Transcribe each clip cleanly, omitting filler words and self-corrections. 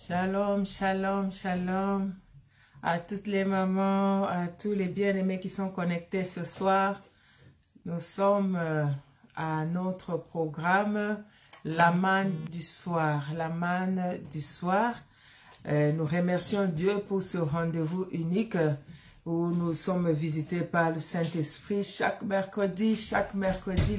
Shalom, shalom, shalom à toutes les mamans, à tous les bien-aimés qui sont connectés ce soir. Nous sommes à notre programme, la manne du soir. La manne du soir. Nous remercions Dieu pour ce rendez-vous unique où nous sommes visités par le Saint-Esprit. Chaque mercredi,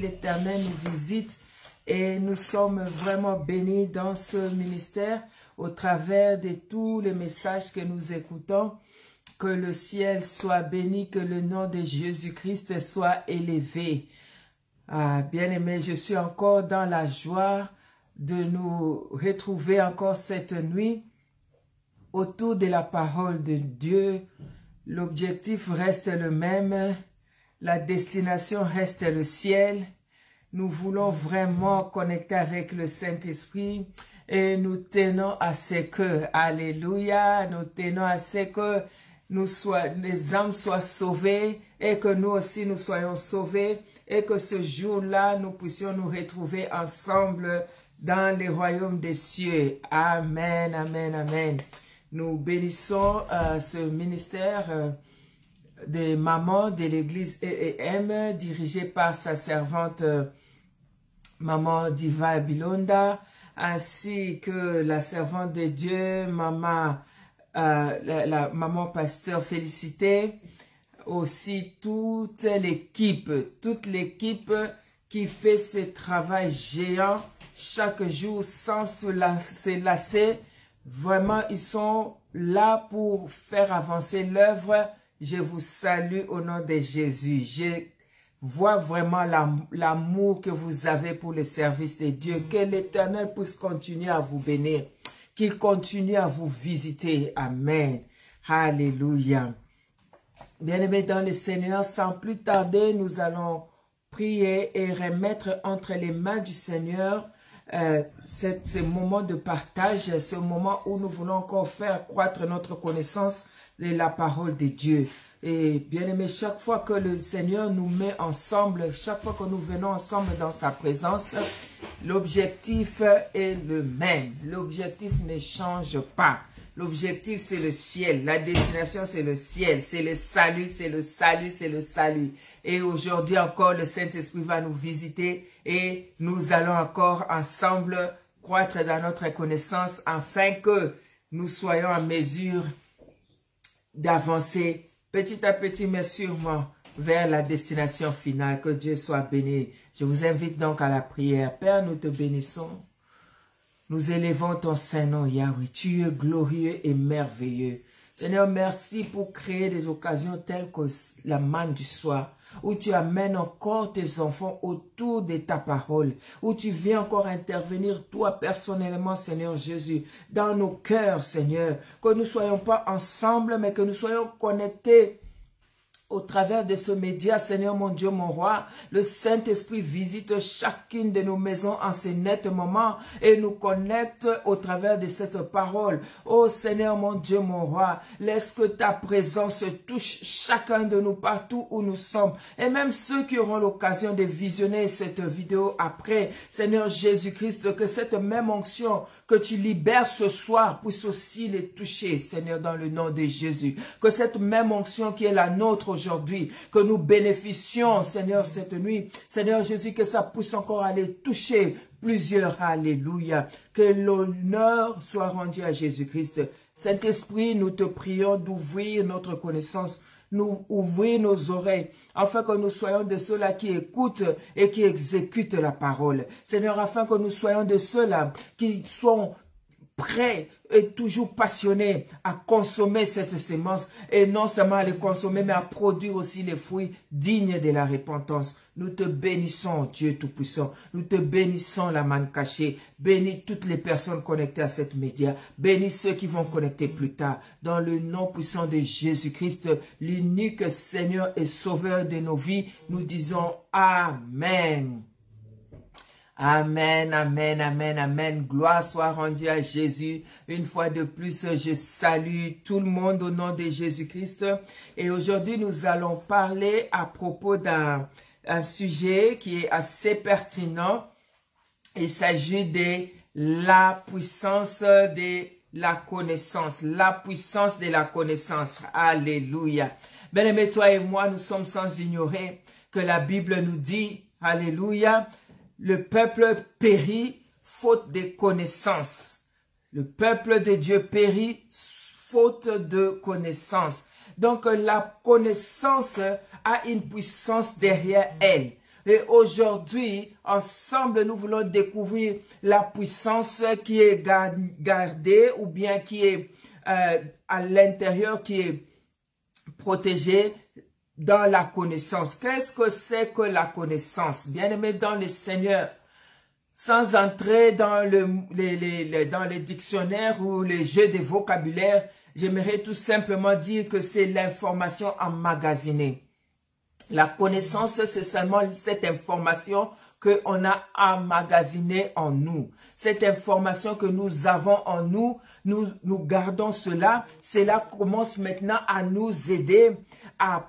l'Éternel nous visite et nous sommes vraiment bénis dans ce ministère au travers de tous les messages que nous écoutons. Que le ciel soit béni, que le nom de Jésus-Christ soit élevé. Bien-aimés, je suis encore dans la joie de nous retrouver encore cette nuit autour de la parole de Dieu. L'objectif reste le même, la destination reste le ciel. Nous voulons vraiment connecter avec le Saint-Esprit et nous tenons à ce que, alléluia, nous tenons à ce que les âmes soient sauvées et que nous aussi nous soyons sauvés et que ce jour-là nous puissions nous retrouver ensemble dans le royaume des cieux. Amen, amen, amen. Nous bénissons ce ministère des mamans de l'église EEM dirigé par sa servante Maman Diva Bilonda, ainsi que la servante de Dieu, la maman pasteur Félicité, aussi toute l'équipe qui fait ce travail géant chaque jour sans se lasser. Vraiment, ils sont là pour faire avancer l'œuvre. Je vous salue au nom de Jésus. Je vois vraiment l'amour que vous avez pour le service de Dieu. Que l'Éternel puisse continuer à vous bénir. Qu'il continue à vous visiter. Amen. Alléluia. Bien-aimés dans le Seigneur, sans plus tarder, nous allons prier et remettre entre les mains du Seigneur ce moment de partage, ce moment où nous voulons encore faire croître notre connaissance de la parole de Dieu. Et bien aimé, chaque fois que le Seigneur nous met ensemble, chaque fois que nous venons ensemble dans sa présence, l'objectif est le même. L'objectif ne change pas. L'objectif, c'est le ciel. La destination, c'est le ciel. C'est le salut, c'est le salut, c'est le salut. Et aujourd'hui encore, le Saint-Esprit va nous visiter et nous allons encore ensemble croître dans notre connaissance afin que nous soyons en mesure d'avancer petit à petit, mais sûrement vers la destination finale. Que Dieu soit béni. Je vous invite donc à la prière. Père, nous te bénissons. Nous élevons ton Saint-Nom, Yahweh. Tu es glorieux et merveilleux. Seigneur, merci pour créer des occasions telles que la manne du soir, où tu amènes encore tes enfants autour de ta parole, où tu viens encore intervenir, toi personnellement, Seigneur Jésus, dans nos cœurs, Seigneur, que nous ne soyons pas ensemble, mais que nous soyons connectés au travers de ce média, Seigneur mon Dieu, mon roi. Le Saint-Esprit visite chacune de nos maisons en ces nets moments et nous connecte au travers de cette parole. Oh Seigneur mon Dieu, mon roi, laisse que ta présence touche chacun de nous partout où nous sommes. Et même ceux qui auront l'occasion de visionner cette vidéo après, Seigneur Jésus-Christ, que cette même onction que tu libères ce soir puisse aussi les toucher, Seigneur, dans le nom de Jésus. Que cette même onction qui est la nôtre aujourd'hui, que nous bénéficions, Seigneur, cette nuit, Seigneur Jésus, que ça puisse encore aller toucher plusieurs. Alléluia. Que l'honneur soit rendu à Jésus-Christ. Saint-Esprit, nous te prions d'ouvrir notre connaissance, nous ouvrir nos oreilles, afin que nous soyons de ceux-là qui écoutent et qui exécutent la parole. Seigneur, afin que nous soyons de ceux-là qui sont prêts et toujours passionnés à consommer cette sémence et non seulement à les consommer, mais à produire aussi les fruits dignes de la repentance. Nous te bénissons, Dieu Tout-Puissant. Nous te bénissons, la manne cachée. Bénis toutes les personnes connectées à cette média. Bénis ceux qui vont connecter plus tard. Dans le nom puissant de Jésus-Christ, l'unique Seigneur et Sauveur de nos vies, nous disons Amen. Amen, amen, amen, amen. Gloire soit rendue à Jésus. Une fois de plus, je salue tout le monde au nom de Jésus-Christ. Et aujourd'hui, nous allons parler à propos d'un sujet qui est assez pertinent. Il s'agit de la puissance de la connaissance, la puissance de la connaissance. Alléluia. Bien-aimés, toi et moi, nous sommes sans ignorer que la Bible nous dit, alléluia, le peuple périt faute de connaissance. Le peuple de Dieu périt faute de connaissance. Donc la connaissance a une puissance derrière elle. Et aujourd'hui, ensemble, nous voulons découvrir la puissance qui est gardée ou bien qui est à l'intérieur, qui est protégée dans la connaissance. Qu'est-ce que c'est que la connaissance? Bien-aimés dans le Seigneur, sans entrer dans les dictionnaires ou les jeux de vocabulaire, j'aimerais tout simplement dire que c'est l'information emmagasinée. La connaissance, c'est seulement cette information qu'on a emmagasinée en nous. Cette information que nous avons en nous, nous gardons cela. Cela commence maintenant à nous aider à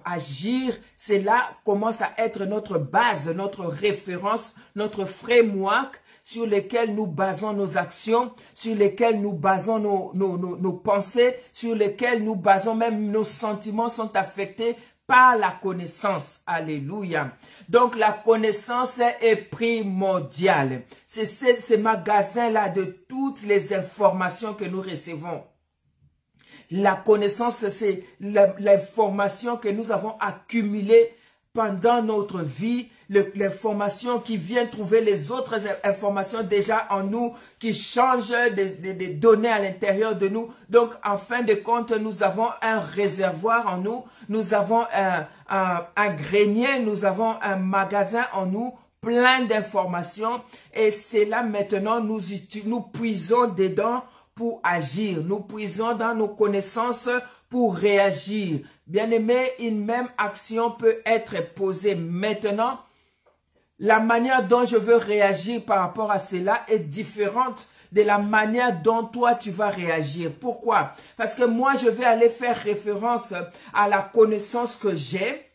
agir. Cela commence à être notre base, notre référence, notre framework sur lesquels nous basons nos actions, sur lesquels nous basons nos pensées, sur lesquels nous basons même nos sentiments sont affectés par la connaissance. Alléluia. Donc la connaissance est primordiale. C'est ce magasin-là de toutes les informations que nous recevons. La connaissance, c'est l'information que nous avons accumulée pendant notre vie, l'information qui vient trouver les autres informations déjà en nous, qui changent des données à l'intérieur de nous. Donc, en fin de compte, nous avons un réservoir en nous, nous avons un grenier, nous avons un magasin en nous, plein d'informations. Et c'est là maintenant, nous puisons dedans pour agir. Nous puisons dans nos connaissances pour réagir. Bien-aimé, une même action peut être posée maintenant. La manière dont je veux réagir par rapport à cela est différente de la manière dont toi tu vas réagir. Pourquoi? Parce que moi je vais aller faire référence à la connaissance que j'ai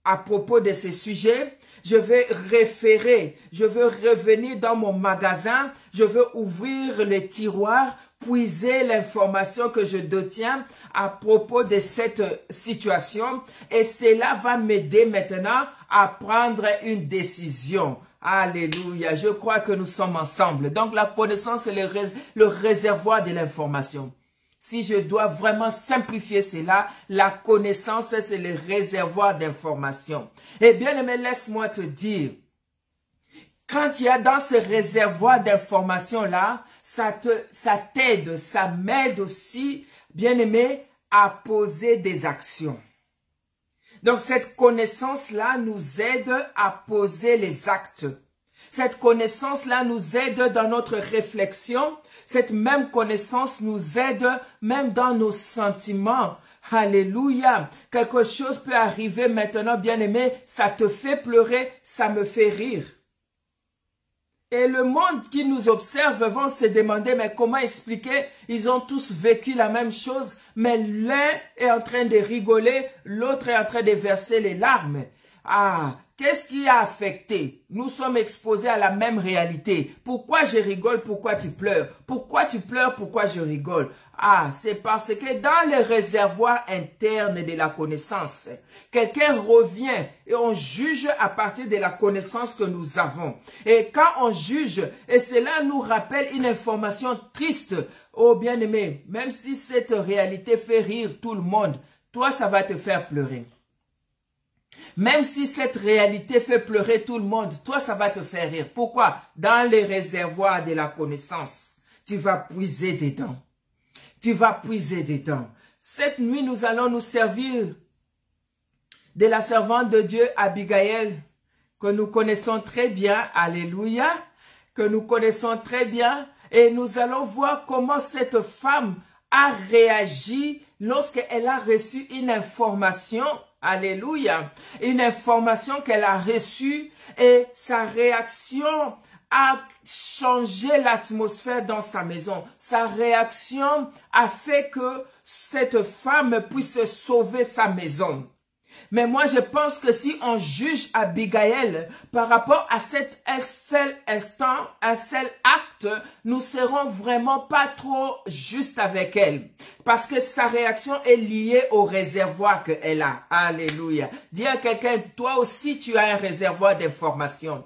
à propos de ces sujets. Je vais référer, je veux revenir dans mon magasin, je veux ouvrir les tiroirs, puiser l'information que je détiens à propos de cette situation et cela va m'aider maintenant à prendre une décision. Alléluia, je crois que nous sommes ensemble. Donc la connaissance est le réservoir de l'information. Si je dois vraiment simplifier cela, la connaissance, c'est le réservoir d'information. Et bien aimé, laisse-moi te dire, quand il y a dans ce réservoir d'informations-là, ça t'aide, ça m'aide aussi, bien aimé, à poser des actions. Donc cette connaissance-là nous aide à poser les actes. Cette connaissance-là nous aide dans notre réflexion. Cette même connaissance nous aide même dans nos sentiments. Alléluia. Quelque chose peut arriver maintenant, bien-aimé, ça te fait pleurer, ça me fait rire. Et le monde qui nous observe vont se demander, mais comment expliquer? Ils ont tous vécu la même chose, mais l'un est en train de rigoler, l'autre est en train de verser les larmes. Ah, qu'est-ce qui a affecté? Nous sommes exposés à la même réalité. Pourquoi je rigole? Pourquoi tu pleures? Pourquoi tu pleures? Pourquoi je rigole? Ah, c'est parce que dans le réservoir interne de la connaissance, quelqu'un revient et on juge à partir de la connaissance que nous avons. Et quand on juge, et cela nous rappelle une information triste, oh bien-aimé, même si cette réalité fait rire tout le monde, toi ça va te faire pleurer. Même si cette réalité fait pleurer tout le monde, toi ça va te faire rire. Pourquoi? Dans les réservoirs de la connaissance, tu vas puiser dedans. Tu vas puiser dedans. Cette nuit, nous allons nous servir de la servante de Dieu, Abigail, que nous connaissons très bien. Alléluia. Que nous connaissons très bien. Et nous allons voir comment cette femme a réagi lorsqu'elle a reçu une information. Alléluia. Une information qu'elle a reçue et sa réaction a changé l'atmosphère dans sa maison. Sa réaction a fait que cette femme puisse sauver sa maison. Mais moi, je pense que si on juge Abigail par rapport à cet seul instant, un seul acte, nous serons vraiment pas trop justes avec elle. Parce que sa réaction est liée au réservoir qu'elle a. Alléluia. Dis à quelqu'un, toi aussi tu as un réservoir d'informations.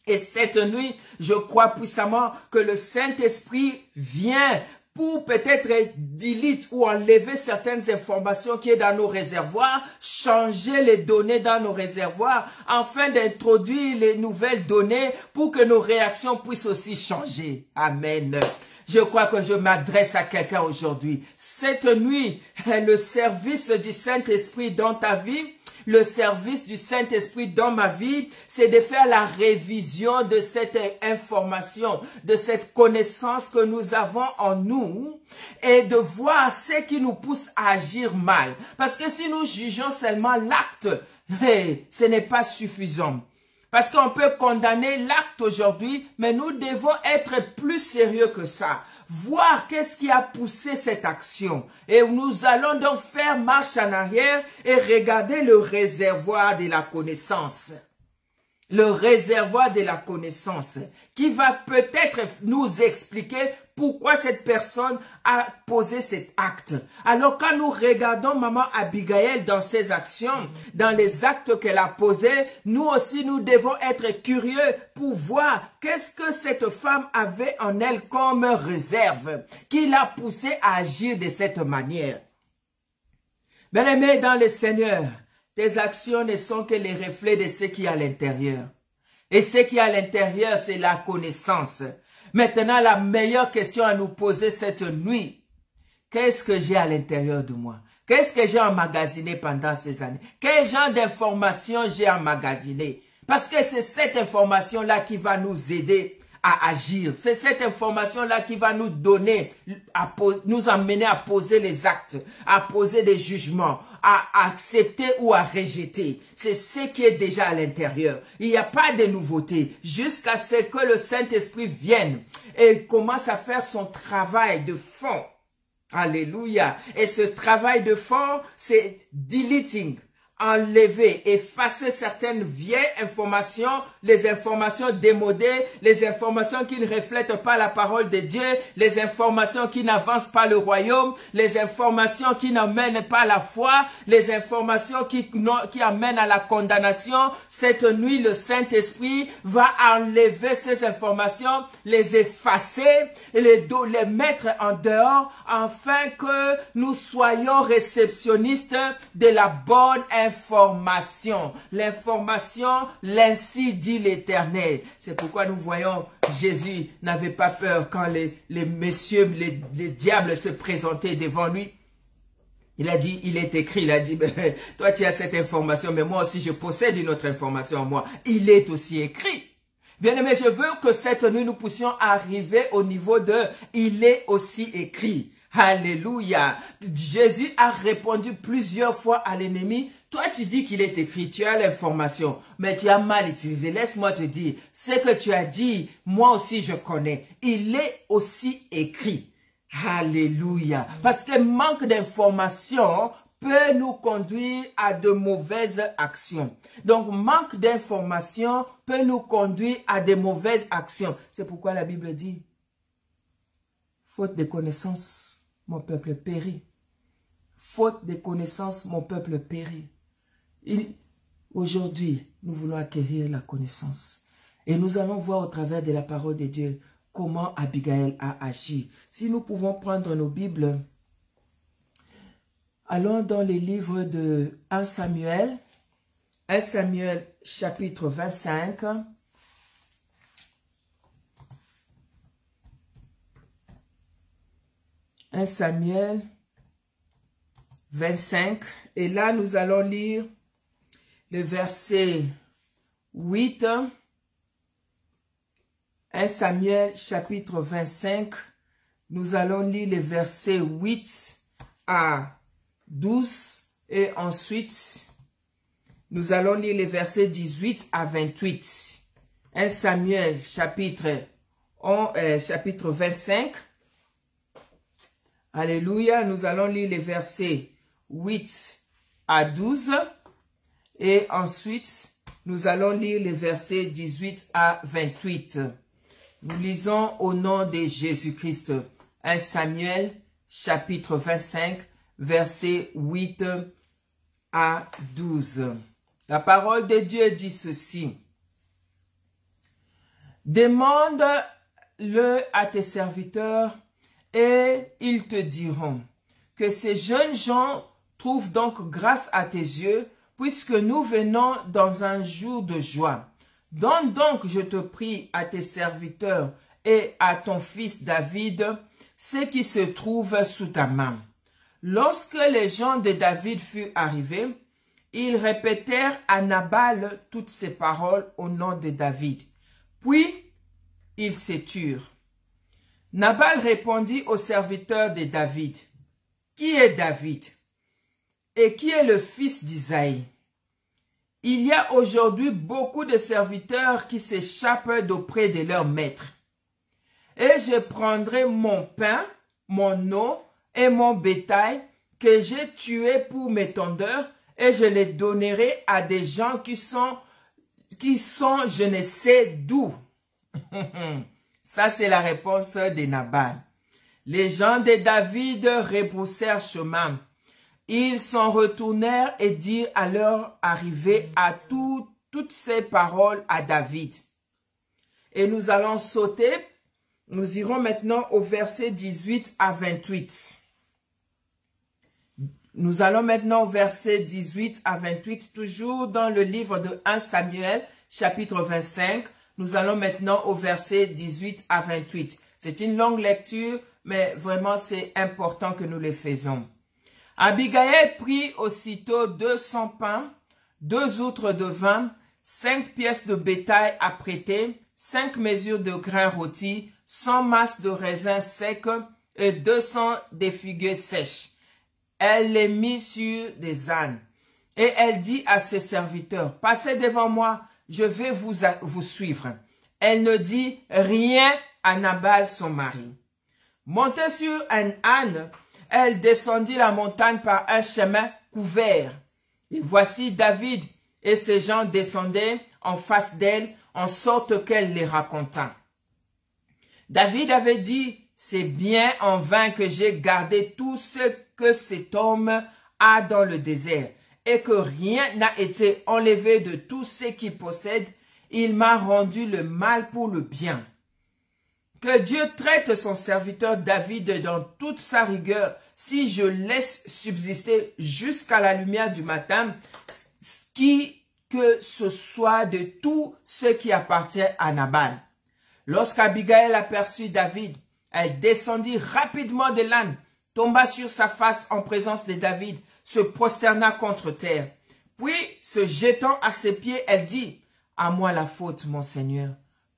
Et cette nuit, je crois puissamment que le Saint-Esprit vient pour peut-être delete ou enlever certaines informations qui est dans nos réservoirs, changer les données dans nos réservoirs, afin d'introduire les nouvelles données pour que nos réactions puissent aussi changer. Amen. Je crois que je m'adresse à quelqu'un aujourd'hui. Cette nuit, le service du Saint-Esprit dans ta vie, le service du Saint-Esprit dans ma vie, c'est de faire la révision de cette information, de cette connaissance que nous avons en nous et de voir ce qui nous pousse à agir mal. Parce que si nous jugeons seulement l'acte, ce n'est pas suffisant. Parce qu'on peut condamner l'acte aujourd'hui, mais nous devons être plus sérieux que ça. Voir qu'est-ce qui a poussé cette action. Et nous allons donc faire marche en arrière et regarder le réservoir de la connaissance. Le réservoir de la connaissance qui va peut-être nous expliquer pourquoi cette personne a posé cet acte. Alors quand nous regardons maman Abigail dans ses actions, dans les actes qu'elle a posés, nous aussi nous devons être curieux pour voir qu'est-ce que cette femme avait en elle comme réserve qui l'a poussé à agir de cette manière. Bien-aimés dans le Seigneur, tes actions ne sont que les reflets de ce qui est à l'intérieur. Et ce qui est à l'intérieur, c'est la connaissance. Maintenant, la meilleure question à nous poser cette nuit, qu'est-ce que j'ai à l'intérieur de moi? Qu'est-ce que j'ai emmagasiné pendant ces années? Quel genre d'informations j'ai emmagasiné? Parce que c'est cette information-là qui va nous aider à agir. C'est cette information-là qui va nous donner, nous amener à poser les actes, à poser des jugements, à accepter ou à rejeter. C'est ce qui est déjà à l'intérieur. Il n'y a pas de nouveauté jusqu'à ce que le Saint-Esprit vienne et commence à faire son travail de fond. Alléluia. Et ce travail de fond, c'est deleting. Enlever, effacer certaines vieilles informations, les informations démodées, les informations qui ne reflètent pas la parole de Dieu, les informations qui n'avancent pas le royaume, les informations qui n'amènent pas la foi, les informations qui amènent à la condamnation. Cette nuit, le Saint-Esprit va enlever ces informations, les effacer et les mettre en dehors afin que nous soyons réceptionnistes de la bonne information. L'information, l'ainsi dit l'Éternel. C'est pourquoi nous voyons Jésus n'avait pas peur quand les messieurs, les diables se présentaient devant lui. Il a dit, il est écrit, il a dit, toi tu as cette information, mais moi aussi je possède une autre information en moi. Il est aussi écrit. Bien-aimé, je veux que cette nuit nous puissions arriver au niveau de, il est aussi écrit. Alléluia. Jésus a répondu plusieurs fois à l'ennemi. Toi, tu dis qu'il est écrit, tu as l'information, mais tu as mal utilisé. Laisse-moi te dire, ce que tu as dit, moi aussi je connais. Il est aussi écrit. Alléluia. Parce que manque d'information peut nous conduire à de mauvaises actions. Donc, manque d'information peut nous conduire à de mauvaises actions. C'est pourquoi la Bible dit, faute de connaissance, mon peuple périt. Faute de connaissance, mon peuple périt. Aujourd'hui, nous voulons acquérir la connaissance. Et nous allons voir au travers de la parole de Dieu comment Abigail a agi. Si nous pouvons prendre nos Bibles, allons dans les livres de 1 Samuel. 1 Samuel chapitre 25. 1 Samuel 25. Et là, nous allons lire le verset 8. 1 Samuel chapitre 25. Nous allons lire les versets 8 à 12. Et ensuite, nous allons lire les versets 18 à 28. 1 Samuel chapitre 25. Alléluia, nous allons lire les versets 8 à 12. Et ensuite, nous allons lire les versets 18 à 28. Nous lisons au nom de Jésus-Christ. 1 Samuel, chapitre 25, versets 8 à 12. La parole de Dieu dit ceci. Demande-le à tes serviteurs et ils te diront que ces jeunes gens trouvent donc grâce à tes yeux puisque nous venons dans un jour de joie. Donne donc, je te prie, à tes serviteurs et à ton fils David ce qui se trouve sous ta main. Lorsque les gens de David furent arrivés, ils répétèrent à Nabal toutes ces paroles au nom de David. Puis, ils se turent. Nabal répondit aux serviteurs de David. Qui est David? Et qui est le fils d'Isaïe? Il y a aujourd'hui beaucoup de serviteurs qui s'échappent d'auprès de leur maître. Et je prendrai mon pain, mon eau et mon bétail que j'ai tué pour mes tondeurs et je les donnerai à des gens qui sont je ne sais d'où. Ça, c'est la réponse de Nabal. Les gens de David rebroussèrent chemin. Ils s'en retournèrent et dirent à leur arrivée à toutes ces paroles à David. Et nous allons sauter. Nous irons maintenant au verset 18 à 28. Nous allons maintenant au verset 18 à 28, toujours dans le livre de 1 Samuel, chapitre 25. Nous allons maintenant au verset 18 à 28. C'est une longue lecture, mais vraiment c'est important que nous le faisons. Abigail prit aussitôt 200 pains, 2 outres de vin, 5 pièces de bétail à prêter, 5 mesures de grains rôtis, 100 masses de raisins secs et 200 de figues sèches. Elle les mit sur des ânes. Et elle dit à ses serviteurs, « Passez devant moi, je vais vous suivre. » Elle ne dit rien à Nabal son mari. Montée sur un âne, elle descendit la montagne par un chemin couvert. Et voici David et ses gens descendaient en face d'elle, en sorte qu'elle les raconta. David avait dit, « C'est bien en vain que j'ai gardé tout ce que cet homme a dans le désert, et que rien n'a été enlevé de tout ce qu'il possède. Il m'a rendu le mal pour le bien. » Que Dieu traite son serviteur David dans toute sa rigueur, si je laisse subsister jusqu'à la lumière du matin, que ce soit de tout ce qui appartient à Nabal. Lorsqu'Abigail aperçut David, elle descendit rapidement de l'âne, tomba sur sa face en présence de David, se prosterna contre terre. Puis, se jetant à ses pieds, elle dit, « À moi la faute, mon Seigneur.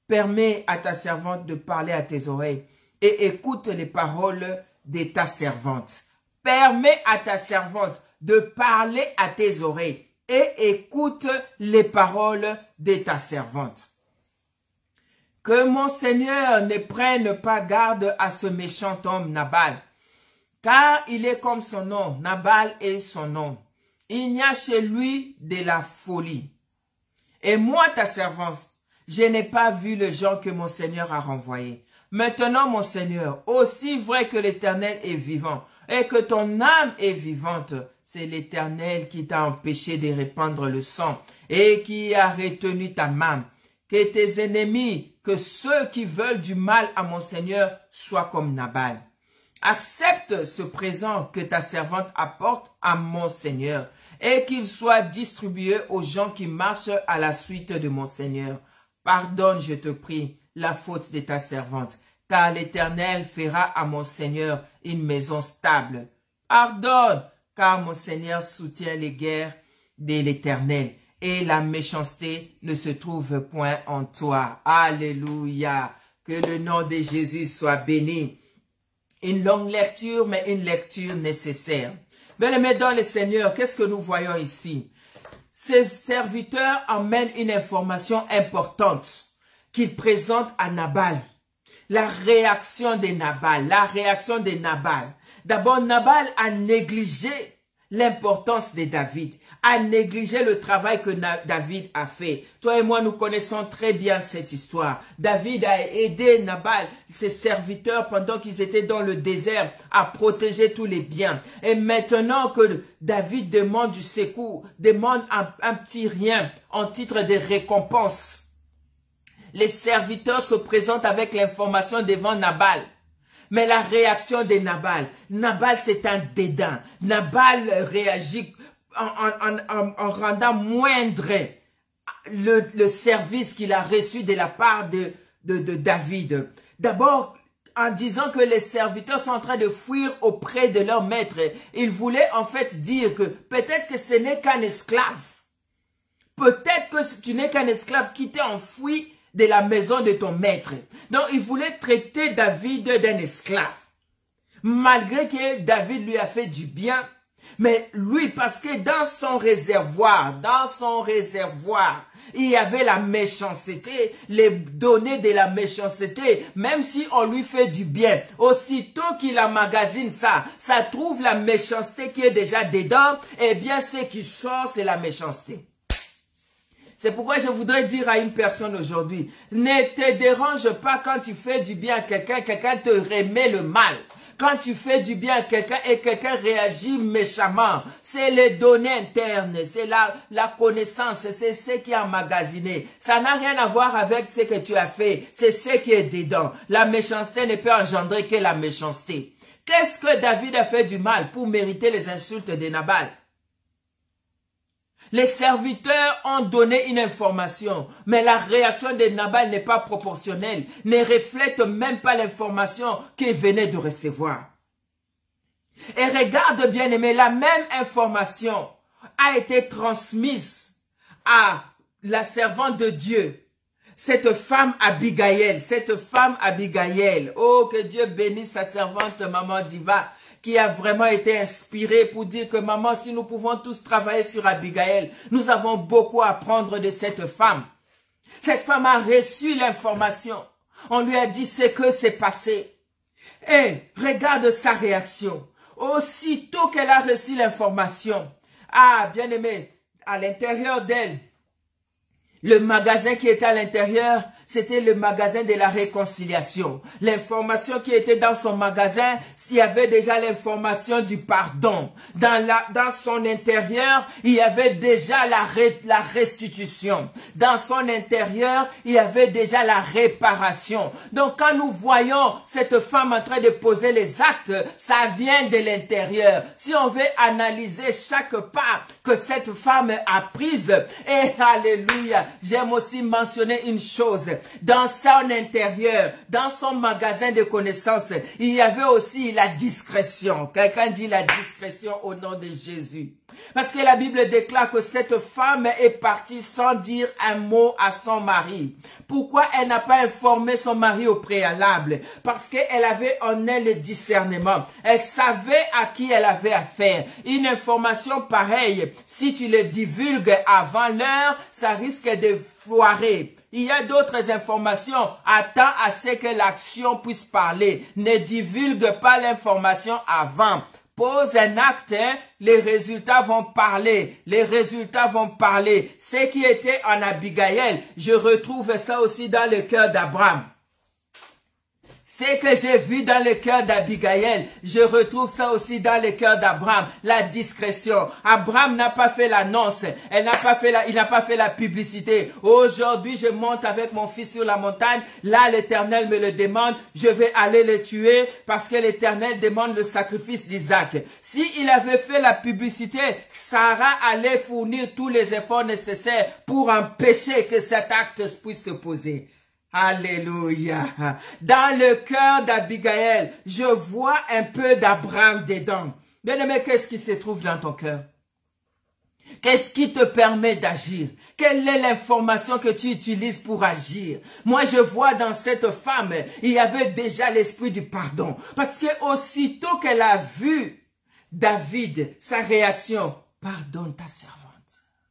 Permets à ta servante de parler à tes oreilles et écoute les paroles de ta servante. » Permets à ta servante de parler à tes oreilles et écoute les paroles de ta servante. Que mon Seigneur ne prenne pas garde à ce méchant homme Nabal, car il est comme son nom, Nabal est son nom. Il y a chez lui de la folie. Et moi, ta servante, je n'ai pas vu le gens que mon Seigneur a renvoyé. Maintenant, mon Seigneur, aussi vrai que l'Éternel est vivant et que ton âme est vivante, c'est l'Éternel qui t'a empêché de répandre le sang et qui a retenu ta main. Que tes ennemis, que ceux qui veulent du mal à mon Seigneur soient comme Nabal. Accepte ce présent que ta servante apporte à mon Seigneur et qu'il soit distribué aux gens qui marchent à la suite de mon Seigneur. Pardonne, je te prie, la faute de ta servante, car l'Éternel fera à mon Seigneur une maison stable. Pardonne, car mon Seigneur soutient les guerres de l'Éternel et la méchanceté ne se trouve point en toi. Alléluia. Que le nom de Jésus soit béni. Une longue lecture, mais une lecture nécessaire. Bien-aimés dans le Seigneur, qu'est-ce que nous voyons ici? Ces serviteurs emmènent une information importante qu'ils présentent à Nabal. La réaction de Nabal, D'abord, Nabal a négligé l'importance de David, a négligé le travail que David a fait. Toi et moi, nous connaissons très bien cette histoire. David a aidé Nabal, ses serviteurs, pendant qu'ils étaient dans le désert, à protéger tous les biens. Et maintenant que David demande du secours, demande un petit rien en titre de récompense, les serviteurs se présentent avec l'information devant Nabal. Mais la réaction de Nabal, c'est un dédain. Nabal réagit en rendant moindre le service qu'il a reçu de la part de David. D'abord, en disant que les serviteurs sont en train de fuir auprès de leur maître. Il voulait en fait dire que peut-être que ce n'est qu'un esclave. Peut-être que tu n'es qu'un esclave qui t'est enfoui de la maison de ton maître. Donc, il voulait traiter David d'un esclave. Malgré que David lui a fait du bien, mais lui, parce que dans son réservoir, il y avait la méchanceté, les données de la méchanceté, même si on lui fait du bien, aussitôt qu'il emmagasine ça trouve la méchanceté qui est déjà dedans, eh bien, ce qui sort, c'est la méchanceté. C'est pourquoi je voudrais dire à une personne aujourd'hui, ne te dérange pas quand tu fais du bien à quelqu'un, quelqu'un te remet le mal. Quand tu fais du bien à quelqu'un et quelqu'un réagit méchamment, c'est les données internes, c'est la connaissance, c'est ce qui est emmagasiné. Ça n'a rien à voir avec ce que tu as fait, c'est ce qui est dedans. La méchanceté ne peut engendrer que la méchanceté. Qu'est-ce que David a fait du mal pour mériter les insultes de Nabal? Les serviteurs ont donné une information, mais la réaction de Nabal n'est pas proportionnelle, ne reflète même pas l'information qu'il venait de recevoir. Et regarde bien aimé, la même information a été transmise à la servante de Dieu, cette femme Abigail, oh que Dieu bénisse sa servante Maman Diva, qui a vraiment été inspirée pour dire que maman, si nous pouvons tous travailler sur Abigail, nous avons beaucoup à apprendre de cette femme. Cette femme a reçu l'information. On lui a dit ce que s'est passé. Et regarde sa réaction. Aussitôt qu'elle a reçu l'information, ah, bien aimé, à l'intérieur d'elle, le magasin qui était à l'intérieur, c'était le magasin de la réconciliation. L'information qui était dans son magasin, il y avait déjà l'information du pardon. Dans son intérieur, il y avait déjà la restitution. Dans son intérieur, il y avait déjà la réparation. Donc quand nous voyons cette femme en train de poser les actes, ça vient de l'intérieur. Si on veut analyser chaque pas que cette femme a prise, et alléluia, j'aime aussi mentionner une chose. Dans son intérieur, dans son magasin de connaissances, il y avait aussi la discrétion. Quelqu'un dit la discrétion au nom de Jésus. Parce que la Bible déclare que cette femme est partie sans dire un mot à son mari. Pourquoi elle n'a pas informé son mari au préalable? Parce qu'elle avait en elle le discernement. Elle savait à qui elle avait affaire. Une information pareille, si tu le divulgues avant l'heure, ça risque de foirer. Il y a d'autres informations. Attends à ce que l'action puisse parler. Ne divulgue pas l'information avant. Pose un acte, hein, les résultats vont parler. Les résultats vont parler. Ce qui était en Abigail, je retrouve ça aussi dans le cœur d'Abraham. Ce que j'ai vu dans le cœur d'Abigail, je retrouve ça aussi dans le cœur d'Abraham, la discrétion. Abraham n'a pas fait l'annonce, il n'a pas fait la publicité. Aujourd'hui, je monte avec mon fils sur la montagne, là l'Éternel me le demande, je vais aller le tuer parce que l'Éternel demande le sacrifice d'Isaac. S'il avait fait la publicité, Sarah allait fournir tous les efforts nécessaires pour empêcher que cet acte puisse se poser. Alléluia. Dans le cœur d'Abigail, je vois un peu d'Abraham dedans. Bien-aimé, qu'est-ce qui se trouve dans ton cœur? Qu'est-ce qui te permet d'agir? Quelle est l'information que tu utilises pour agir? Moi, je vois dans cette femme, il y avait déjà l'esprit du pardon. Parce que aussitôt qu'elle a vu David, sa réaction, pardonne ta servante.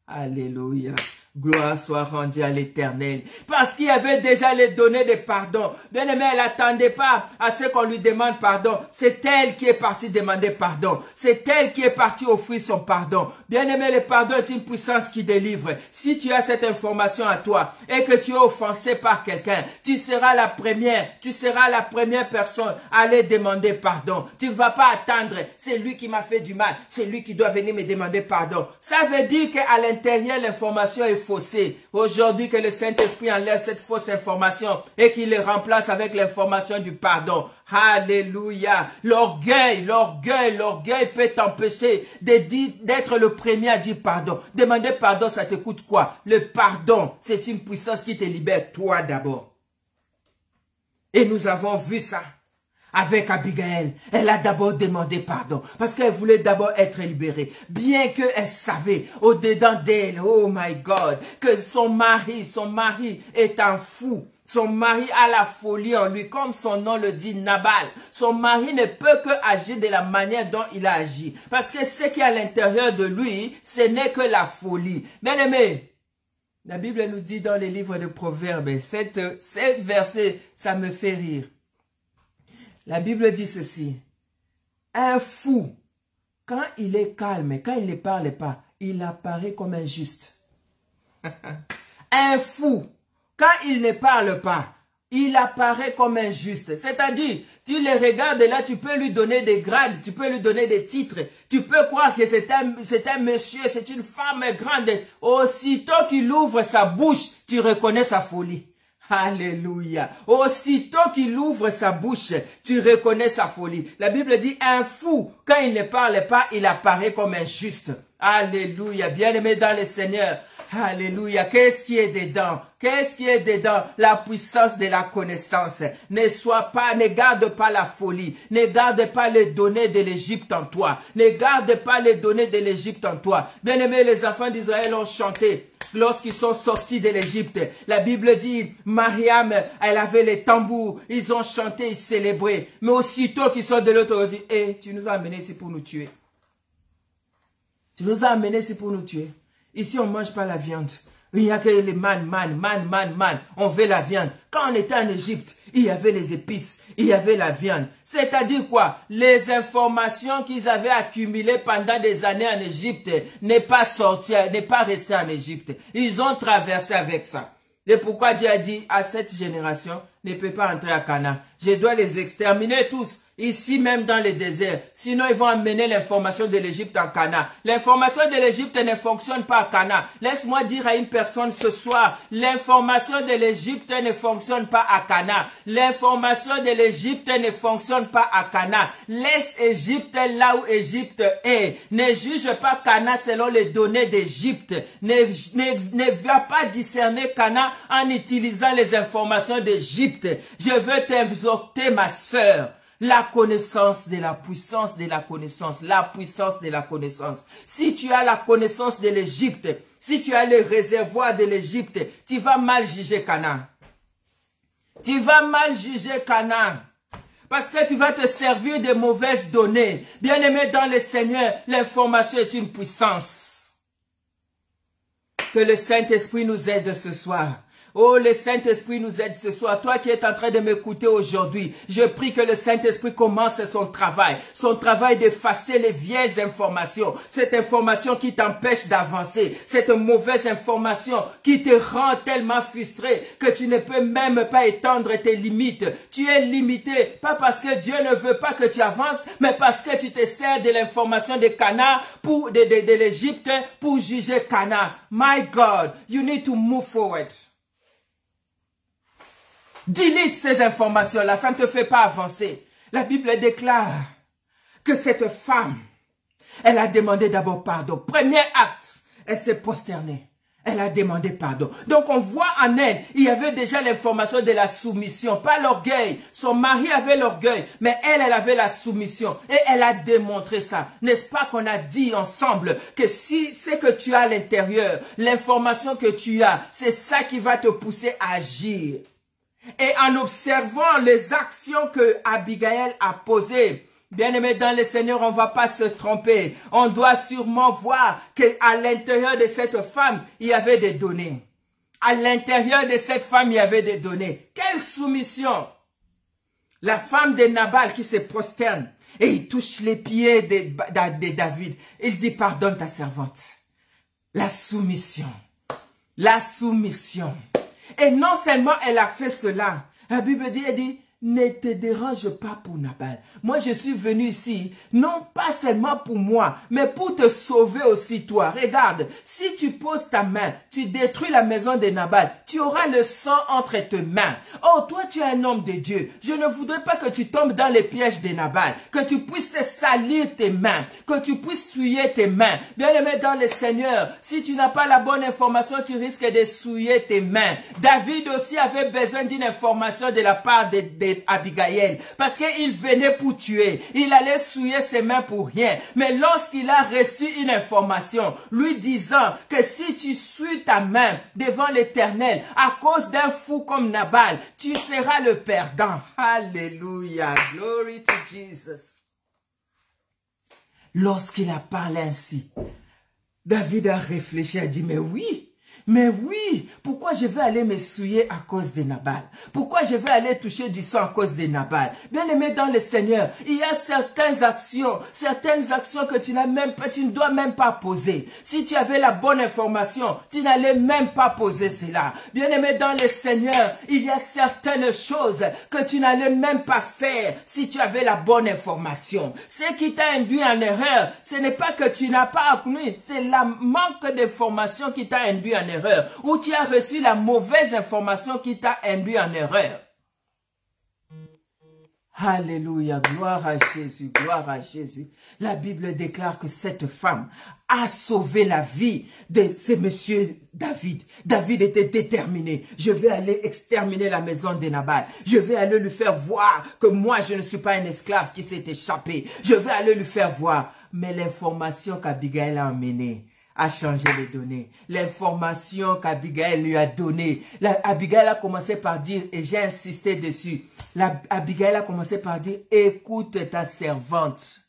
Alléluia. Gloire soit rendue à l'Éternel. Parce qu'il avait déjà les données de pardon. Bien-aimé, elle n'attendait pas à ce qu'on lui demande pardon. C'est elle qui est partie demander pardon. C'est elle qui est partie offrir son pardon. Bien-aimé, le pardon est une puissance qui délivre. Si tu as cette information à toi et que tu es offensé par quelqu'un, tu seras la première personne à aller demander pardon. Tu ne vas pas attendre, c'est lui qui m'a fait du mal, c'est lui qui doit venir me demander pardon. Ça veut dire qu'à l'intérieur, l'information est faussée. Aujourd'hui, que le Saint-Esprit enlève cette fausse information et qu'il le remplace avec l'information du pardon. Alléluia. L'orgueil peut t'empêcher d'être le premier à dire pardon. Demander pardon, ça te coûte quoi? Le pardon, c'est une puissance qui te libère toi d'abord. Et nous avons vu ça avec Abigail. Elle a d'abord demandé pardon parce qu'elle voulait d'abord être libérée. Bien qu'elle savait au-dedans d'elle, oh my God, que son mari est un fou. Son mari a la folie en lui, comme son nom le dit, Nabal. Son mari ne peut que agir de la manière dont il a agi. Parce que ce qui est à l'intérieur de lui, ce n'est que la folie. Bien aimé, la Bible nous dit dans les livres de Proverbes, cette verset, ça me fait rire. La Bible dit ceci. Un fou, quand il est calme, quand il ne parle pas, il apparaît comme injuste. Un fou, quand il ne parle pas, il apparaît comme injuste. C'est-à-dire, tu le regardes là, tu peux lui donner des grades, tu peux lui donner des titres. Tu peux croire que c'est un monsieur, c'est une femme grande. Aussitôt qu'il ouvre sa bouche, tu reconnais sa folie. Alléluia. Aussitôt qu'il ouvre sa bouche, tu reconnais sa folie. La Bible dit, un fou, quand il ne parle pas, il apparaît comme injuste. Alléluia. Bien-aimé dans le Seigneur. Alléluia. Qu'est-ce qui est dedans? Qu'est-ce qui est dedans? La puissance de la connaissance. Ne garde pas la folie. Ne garde pas les données de l'Égypte en toi. Ne garde pas les données de l'Égypte en toi. Bien-aimés, les enfants d'Israël ont chanté lorsqu'ils sont sortis de l'Égypte. La Bible dit, Mariam, elle avait les tambours. Ils ont chanté, ils célébraient. Mais aussitôt qu'ils sont de l'autre côté, hey, tu nous as amenés ici pour nous tuer. Tu nous as amenés ici pour nous tuer. Ici, on ne mange pas la viande. Il n'y a que les man. On veut la viande. Quand on était en Égypte, il y avait les épices, il y avait la viande. C'est-à-dire quoi? Les informations qu'ils avaient accumulées pendant des années en Égypte n'est pas sorti, n'est pas resté en Égypte. Ils ont traversé avec ça. Et pourquoi Dieu a dit à cette génération, ne peut pas entrer à Canaan. Je dois les exterminer tous. Ici même dans le désert. Sinon, ils vont amener l'information de l'Égypte en Canaan. L'information de l'Égypte ne fonctionne pas à Canaan. Laisse-moi dire à une personne ce soir, l'information de l'Égypte ne fonctionne pas à Canaan. L'information de l'Égypte ne fonctionne pas à Canaan. Laisse Égypte là où Égypte est. Ne juge pas Canaan selon les données d'Égypte. Ne va pas discerner Canaan en utilisant les informations d'Égypte. Je veux t'exhorter, ma sœur. La connaissance de la puissance de la connaissance. La puissance de la connaissance. Si tu as la connaissance de l'Égypte, si tu as le réservoir de l'Égypte, tu vas mal juger Canaan. Tu vas mal juger Canaan. Parce que tu vas te servir de mauvaises données. Bien-aimé dans le Seigneur, l'information est une puissance. Que le Saint-Esprit nous aide ce soir. Oh, le Saint-Esprit nous aide ce soir. Toi qui es en train de m'écouter aujourd'hui, je prie que le Saint-Esprit commence son travail d'effacer les vieilles informations, cette information qui t'empêche d'avancer, cette mauvaise information qui te rend tellement frustré que tu ne peux même pas étendre tes limites. Tu es limité, pas parce que Dieu ne veut pas que tu avances, mais parce que tu te sers de l'information de Canaan, de l'Égypte, pour juger Canaan. My God, you need to move forward. Delete ces informations-là, ça ne te fait pas avancer. La Bible déclare que cette femme, elle a demandé d'abord pardon. Premier acte, elle s'est prosternée. Elle a demandé pardon. Donc on voit en elle, il y avait déjà l'information de la soumission, pas l'orgueil. Son mari avait l'orgueil, mais elle avait la soumission. Et elle a démontré ça. N'est-ce pas qu'on a dit ensemble que si c'est que tu as à l'intérieur, l'information que tu as, c'est ça qui va te pousser à agir. Et en observant les actions que Abigail a posées, Bien-aimé dans le Seigneur, on ne va pas se tromper. On doit sûrement voir qu'à l'intérieur de cette femme, il y avait des données. À l'intérieur de cette femme, il y avait des données. Quelle soumission! La femme de Nabal qui se prosterne et il touche les pieds de David. Il dit, pardonne ta servante. La soumission. La soumission. Et non seulement elle a fait cela, la Bible dit, elle dit, ne te dérange pas pour Nabal. Moi, je suis venu ici, non pas seulement pour moi, mais pour te sauver aussi toi. Regarde, si tu poses ta main, tu détruis la maison de Nabal, tu auras le sang entre tes mains. Oh, toi, tu es un homme de Dieu. Je ne voudrais pas que tu tombes dans les pièges de Nabal, que tu puisses salir tes mains, que tu puisses souiller tes mains. Bien-aimé dans le Seigneur, si tu n'as pas la bonne information, tu risques de souiller tes mains. David aussi avait besoin d'une information de la part de Abigail, parce qu'il venait pour tuer, il allait souiller ses mains pour rien, mais lorsqu'il a reçu une information, lui disant que si tu souilles ta main devant l'Éternel, à cause d'un fou comme Nabal, tu seras le perdant. Alléluia, glory to Jesus. Lorsqu'il a parlé ainsi, David a réfléchi, a dit, mais oui, pourquoi je vais aller me souiller à cause de Nabal? Pourquoi je vais aller toucher du sang à cause de Nabal? Bien-aimé dans le Seigneur, il y a certaines actions que tu ne dois même pas poser. Si tu avais la bonne information, tu n'allais même pas poser cela. Bien-aimé dans le Seigneur, il y a certaines choses que tu n'allais même pas faire si tu avais la bonne information. Ce qui t'a induit en erreur, ce n'est pas que tu n'as pas appris, c'est le manque d'information qui t'a induit en erreur, ou tu as reçu la mauvaise information qui t'a induit en erreur. Alléluia, gloire à Jésus, gloire à Jésus. La Bible déclare que cette femme a sauvé la vie de ce monsieur David. David était déterminé. Je vais aller exterminer la maison de Nabal. Je vais aller lui faire voir que moi je ne suis pas un esclave qui s'est échappé. Je vais aller lui faire voir. Mais l'information qu'Abigail a emmenée a changé les données. L'information qu'Abigail lui a donnée. Abigail a commencé par dire, et j'ai insisté dessus, Abigail a commencé par dire, écoute ta servante.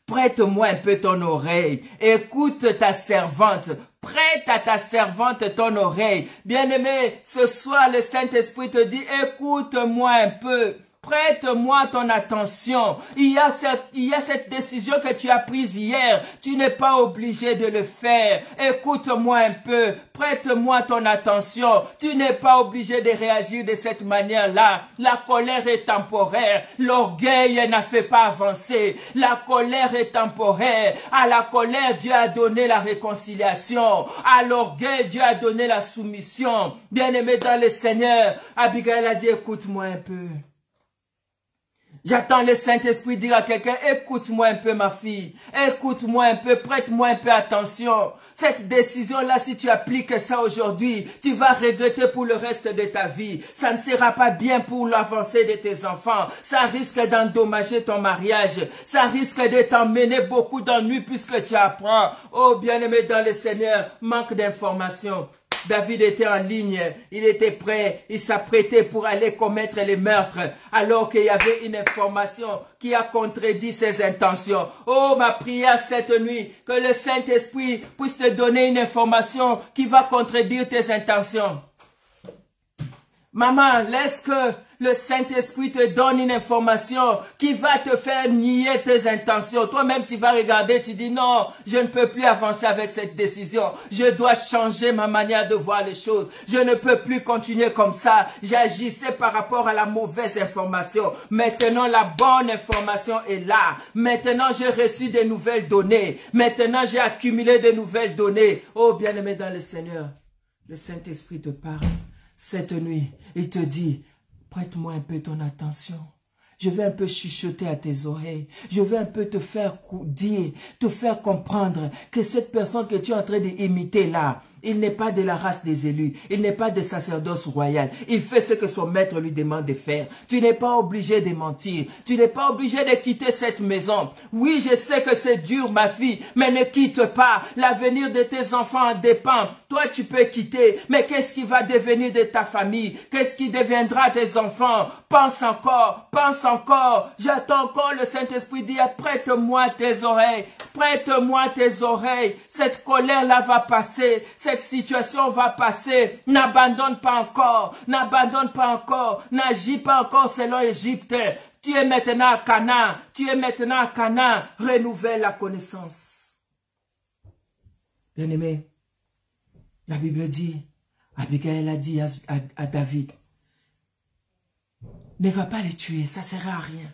Prête-moi un peu ton oreille. Écoute ta servante. Prête à ta servante ton oreille. Bien-aimé, ce soir le Saint-Esprit te dit, écoute-moi un peu. Prête-moi ton attention. Il y a cette décision que tu as prise hier. Tu n'es pas obligé de le faire. Écoute-moi un peu. Prête-moi ton attention. Tu n'es pas obligé de réagir de cette manière-là. La colère est temporaire. L'orgueil n'a fait pas avancer. La colère est temporaire. À la colère, Dieu a donné la réconciliation. À l'orgueil, Dieu a donné la soumission. Bien-aimé dans le Seigneur, Abigail a dit, écoute-moi un peu. J'attends le Saint-Esprit dire à quelqu'un, écoute-moi un peu ma fille, écoute-moi un peu, prête-moi un peu attention. Cette décision-là, si tu appliques ça aujourd'hui, tu vas regretter pour le reste de ta vie. Ça ne sera pas bien pour l'avancée de tes enfants. Ça risque d'endommager ton mariage. Ça risque de t'emmener beaucoup d'ennuis puisque tu apprends. Oh bien-aimé dans le Seigneur, manque d'informations. David était en ligne, il était prêt, il s'apprêtait pour aller commettre les meurtres, alors qu'il y avait une information qui a contredit ses intentions. Oh, ma prière cette nuit, que le Saint-Esprit puisse te donner une information qui va contredire tes intentions. Maman, laisse que le Saint-Esprit te donne une information qui va te faire nier tes intentions. Toi-même, tu vas regarder, tu dis non, je ne peux plus avancer avec cette décision. Je dois changer ma manière de voir les choses. Je ne peux plus continuer comme ça. J'agissais par rapport à la mauvaise information. Maintenant, la bonne information est là. Maintenant, j'ai reçu de nouvelles données. Maintenant, j'ai accumulé de nouvelles données. Oh, bien-aimé dans le Seigneur, le Saint-Esprit te parle. Cette nuit, il te dit, prête-moi un peu ton attention. Je vais un peu chuchoter à tes oreilles. Je vais un peu te faire dire, te faire comprendre que cette personne que tu es en train d'imiter là, Il n'est pas de la race des élus. Il n'est pas de sacerdoce royal. Il fait ce que son maître lui demande de faire. Tu n'es pas obligé de mentir. Tu n'es pas obligé de quitter cette maison. Oui, je sais que c'est dur, ma fille, mais ne quitte pas. L'avenir de tes enfants en dépend. Toi, tu peux quitter, mais qu'est-ce qui va devenir de ta famille? Qu'est-ce qui deviendra des enfants? Pense encore, pense encore. J'attends encore le Saint-Esprit dire, prête-moi tes oreilles. Prête-moi tes oreilles. Cette colère-là va passer. Cette situation va passer. N'abandonne pas encore. N'abandonne pas encore. N'agis pas encore selon Égypte. Tu es maintenant à Canaan. Tu es maintenant à Canaan. Renouvelle la connaissance. Bien-aimé, la Bible dit, Abigail a dit à David, ne va pas les tuer, ça ne sert à rien.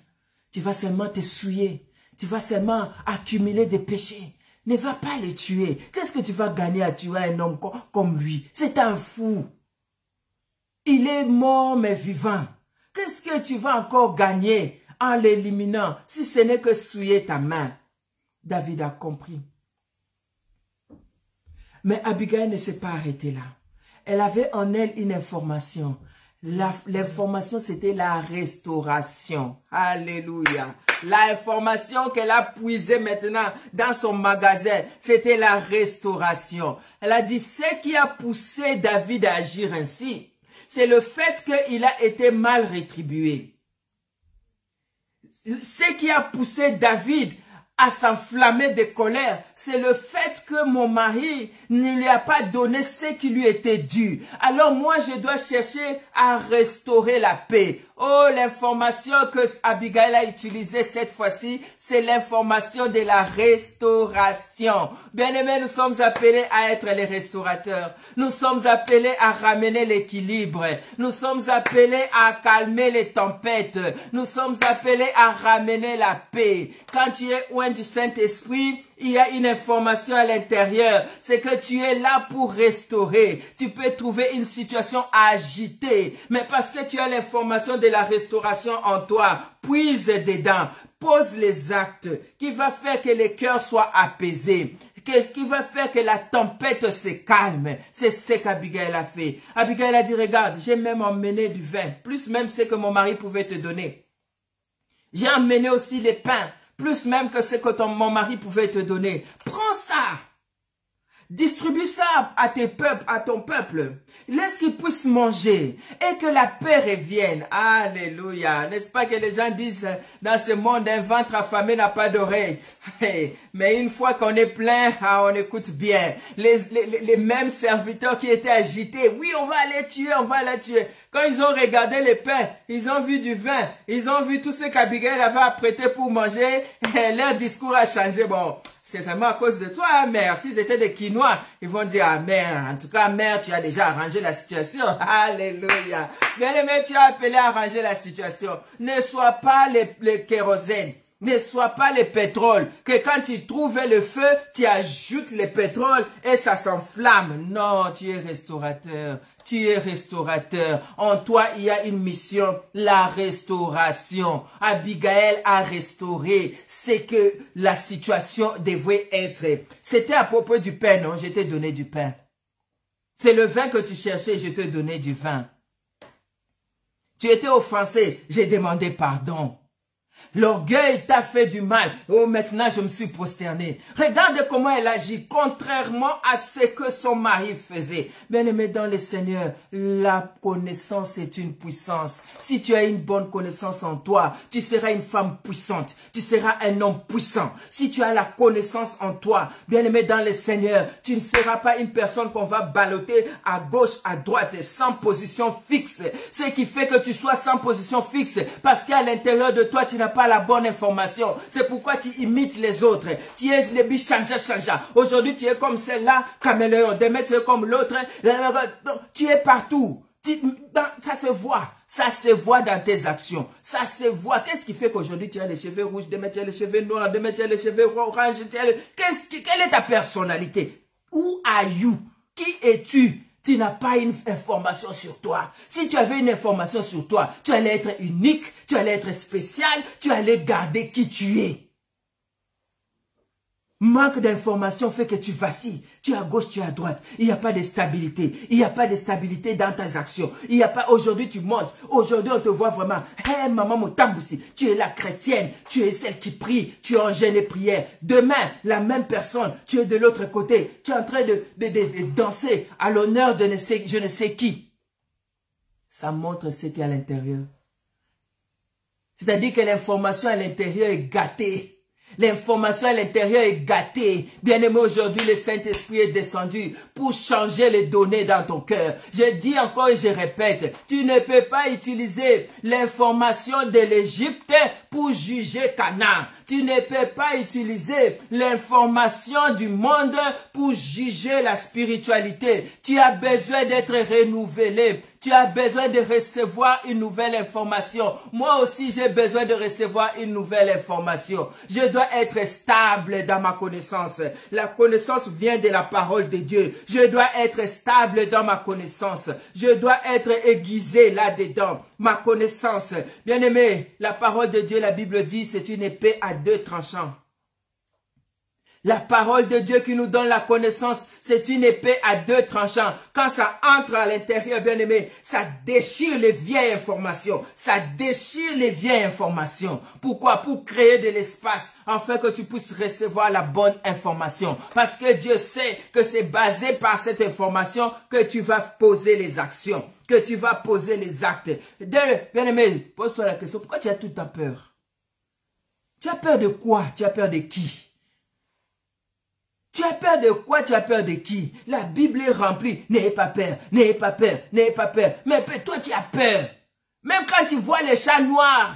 Tu vas seulement te souiller. Tu vas seulement accumuler des péchés. Ne va pas les tuer. Qu'est-ce que tu vas gagner à tuer un homme comme lui? C'est un fou. Il est mort mais vivant. Qu'est-ce que tu vas encore gagner en l'éliminant si ce n'est que souiller ta main? David a compris. Mais Abigail ne s'est pas arrêtée là. Elle avait en elle une information. L'information, c'était la restauration. Alléluia. L'information qu'elle a puisée maintenant dans son magasin, c'était la restauration. Elle a dit, ce qui a poussé David à agir ainsi, c'est le fait qu'il a été mal rétribué. Ce qui a poussé David à s'enflammer de colère, c'est le fait que mon mari ne lui a pas donné ce qui lui était dû. Alors moi, je dois chercher à restaurer la paix. Oh, l'information que Abigail a utilisée cette fois-ci, c'est l'information de la restauration. Bien-aimés, nous sommes appelés à être les restaurateurs. Nous sommes appelés à ramener l'équilibre. Nous sommes appelés à calmer les tempêtes. Nous sommes appelés à ramener la paix. Quand tu es loin du Saint-Esprit, il y a une information à l'intérieur, c'est que tu es là pour restaurer. Tu peux trouver une situation agitée, mais parce que tu as l'information de la restauration en toi, puise dedans, pose les actes qui va faire que le cœur soit apaisé. Qu'est-ce qui va faire que la tempête se calme? C'est ce qu'Abigail a fait. Abigail a dit, regarde, j'ai même emmené du vin, plus même ce que mon mari pouvait te donner. J'ai emmené aussi les pains, plus même que ce que mon mari pouvait te donner. Prends ça. Distribue ça à ton peuple. Laisse qu'ils puissent manger et que la paix revienne. Alléluia. N'est-ce pas que les gens disent dans ce monde, un ventre affamé n'a pas d'oreille. Mais une fois qu'on est plein, on écoute bien. Les mêmes serviteurs qui étaient agités, oui, on va aller tuer, on va les tuer. Quand ils ont regardé les pains, ils ont vu du vin, ils ont vu tout ce qu'Abigail avait apprêté pour manger, leur discours a changé. Bon, c'est seulement à cause de toi, mère. S'ils étaient des Quinois, ils vont dire, ah, mère, en tout cas, mère, tu as déjà arrangé la situation. Alléluia. Bien-aimé, tu as appelé à arranger la situation. Ne sois pas les kérosènes. Ne sois pas le pétrole, que quand tu trouves le feu, tu ajoutes le pétrole et ça s'enflamme. Non, tu es restaurateur. Tu es restaurateur. En toi, il y a une mission, la restauration. Abigail a restauré ce que la situation devait être. C'était à propos du pain, non? Je t'ai donné du pain. C'est le vin que tu cherchais, je t'ai donné du vin. Tu étais offensé, j'ai demandé pardon. L'orgueil t'a fait du mal. Oh, maintenant je me suis prosterné. Regarde comment elle agit, contrairement à ce que son mari faisait. Bien-aimé dans le Seigneur, la connaissance est une puissance. Si tu as une bonne connaissance en toi, tu seras une femme puissante. Tu seras un homme puissant. Si tu as la connaissance en toi, bien-aimé dans le Seigneur, tu ne seras pas une personne qu'on va balloter à gauche, à droite, sans position fixe. Ce qui fait que tu sois sans position fixe, parce qu'à l'intérieur de toi, tu n'as pas la bonne information. C'est pourquoi tu imites les autres. Tu es le but changea. Aujourd'hui, tu es comme celle-là, caméléon. Demain, tu es comme l'autre. Tu es partout. Ça se voit. Ça se voit dans tes actions. Ça se voit. Qu'est-ce qui fait qu'aujourd'hui, tu as les cheveux rouges, demain, tu as les cheveux noirs, demain, tu as les cheveux orange. Quelle est ta personnalité? Who are you? Qui es-tu? Tu n'as pas une information sur toi. Si tu avais une information sur toi, tu allais être unique, tu allais être spécial, tu allais garder qui tu es. Manque d'information fait que tu vacilles. Tu es à gauche, tu es à droite. Il n'y a pas de stabilité. Il n'y a pas de stabilité dans tes actions. Il n'y a pas, aujourd'hui tu montes. Aujourd'hui on te voit vraiment. Hé, maman Motamboussi, tu es la chrétienne. Tu es celle qui prie. Tu es en jeûne et prière. Demain, la même personne. Tu es de l'autre côté. Tu es en train de danser à l'honneur de je ne sais qui. Ça montre ce qui est à l'intérieur. C'est-à-dire que l'information à l'intérieur est gâtée. L'information à l'intérieur est gâtée. Bien-aimé, aujourd'hui, le Saint-Esprit est descendu pour changer les données dans ton cœur. Je dis encore et je répète, tu ne peux pas utiliser l'information de l'Égypte pour juger Canaan. Tu ne peux pas utiliser l'information du monde pour juger la spiritualité. Tu as besoin d'être renouvelé. Tu as besoin de recevoir une nouvelle information. Moi aussi, j'ai besoin de recevoir une nouvelle information. Je dois être stable dans ma connaissance. La connaissance vient de la parole de Dieu. Je dois être stable dans ma connaissance. Je dois être aiguisé là-dedans. Ma connaissance. Bien-aimé, la parole de Dieu, la Bible dit, c'est une épée à deux tranchants. La parole de Dieu qui nous donne la connaissance, c'est une épée à deux tranchants. Quand ça entre à l'intérieur, bien aimé, ça déchire les vieilles informations. Ça déchire les vieilles informations. Pourquoi? Pour créer de l'espace, afin que tu puisses recevoir la bonne information. Parce que Dieu sait que c'est basé par cette information que tu vas poser les actions, que tu vas poser les actes. Bien aimé, pose-toi la question, pourquoi tu as tout à peur? Tu as peur de quoi? Tu as peur de qui? Tu as peur de quoi? Tu as peur de qui? La Bible est remplie. N'ayez pas peur, n'ayez pas peur, n'ayez pas peur. Mais toi, tu as peur. Même quand tu vois les chats noirs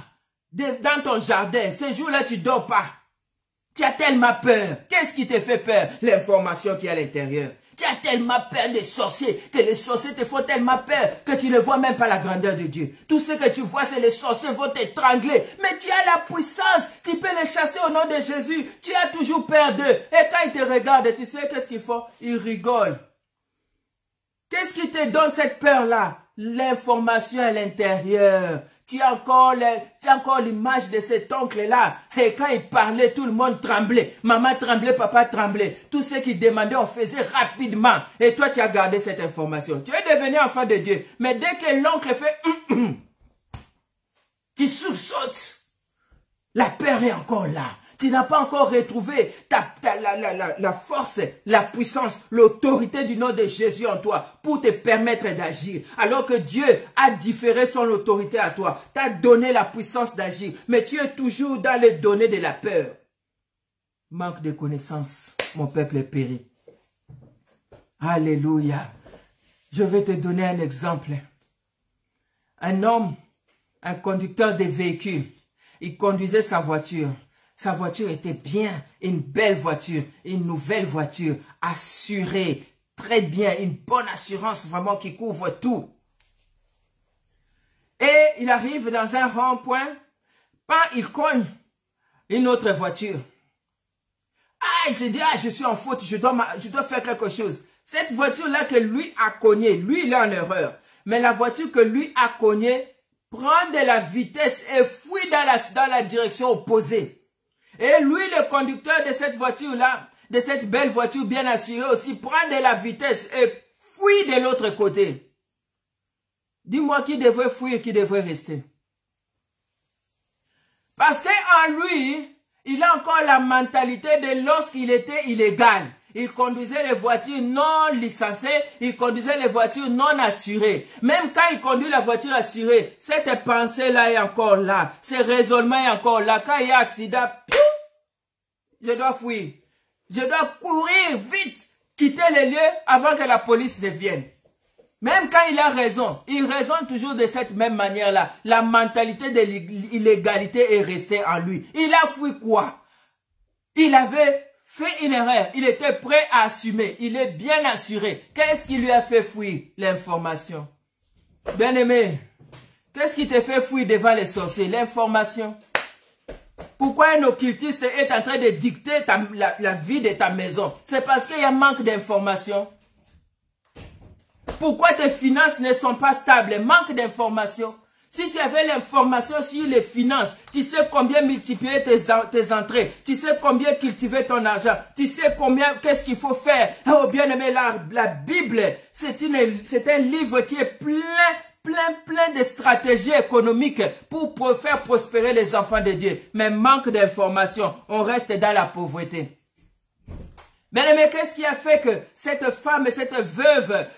dans ton jardin, ces jours-là, tu ne dors pas. Tu as tellement peur. Qu'est-ce qui te fait peur? L'information qui est à l'intérieur. Tu as tellement peur des sorciers, que les sorciers te font tellement peur que tu ne vois même pas la grandeur de Dieu. Tout ce que tu vois, c'est les sorciers vont t'étrangler. Mais tu as la puissance, tu peux les chasser au nom de Jésus. Tu as toujours peur d'eux. Et quand ils te regardent, tu sais qu'est-ce qu'ils font? Ils rigolent. Qu'est-ce qui te donne cette peur-là? L'information à l'intérieur. Tu as encore l'image de cet oncle-là. Et quand il parlait, tout le monde tremblait. Maman tremblait, papa tremblait. Tout ce qu'il demandait, on faisait rapidement. Et toi, tu as gardé cette information. Tu es devenu enfant de Dieu. Mais dès que l'oncle fait tu sursautes. La peur est encore là. Tu n'as pas encore retrouvé la force, la puissance, l'autorité du nom de Jésus en toi pour te permettre d'agir. Alors que Dieu a différé son autorité à toi, t'a donné la puissance d'agir. Mais tu es toujours dans les données de la peur. Manque de connaissance, mon peuple est péri. Alléluia. Je vais te donner un exemple. Un homme, un conducteur de véhicule, il conduisait sa voiture. Sa voiture était bien, une belle voiture, une nouvelle voiture, assurée, très bien, une bonne assurance vraiment qui couvre tout. Et il arrive dans un rond-point, il cogne une autre voiture. Ah, il se dit, ah, je suis en faute, je dois faire quelque chose. Cette voiture-là que lui a cogné, lui il est en erreur. Mais la voiture que lui a cogné prend de la vitesse et fuit dans la direction opposée. Et lui, le conducteur de cette voiture-là, de cette belle voiture bien assurée aussi, prend de la vitesse et fuit de l'autre côté. Dis-moi qui devrait fuir et qui devrait rester. Parce qu'en lui, il a encore la mentalité de lorsqu'il était illégal. Il conduisait les voitures non licenciées, il conduisait les voitures non assurées. Même quand il conduit la voiture assurée, cette pensée-là est encore là. Ce raisonnement est encore là. Quand il y a accident, je dois fuir. Je dois courir vite, quitter les lieux avant que la police ne vienne. Même quand il a raison, il raisonne toujours de cette même manière-là. La mentalité de l'illégalité est restée en lui. Il a fui quoi? Il avait fait une erreur. Il était prêt à assumer. Il est bien assuré. Qu'est-ce qui lui a fait fuir? L'information. Bien-aimé, qu'est-ce qui te fait fuir devant les sorciers? L'information. Pourquoi un occultiste est en train de dicter la vie de ta maison? C'est parce qu'il y a manque d'information. Pourquoi tes finances ne sont pas stables? Manque d'information. Si tu avais l'information sur les finances, tu sais combien multiplier tes entrées, tu sais combien cultiver ton argent, tu sais combien, qu'est-ce qu'il faut faire. Oh bien aimé, la Bible, c'est un livre qui est plein de stratégies économiques pour faire prospérer les enfants de Dieu. Mais manque d'information, on reste dans la pauvreté. Bien aimé, qu'est-ce qui a fait que cette femme, cette veuve,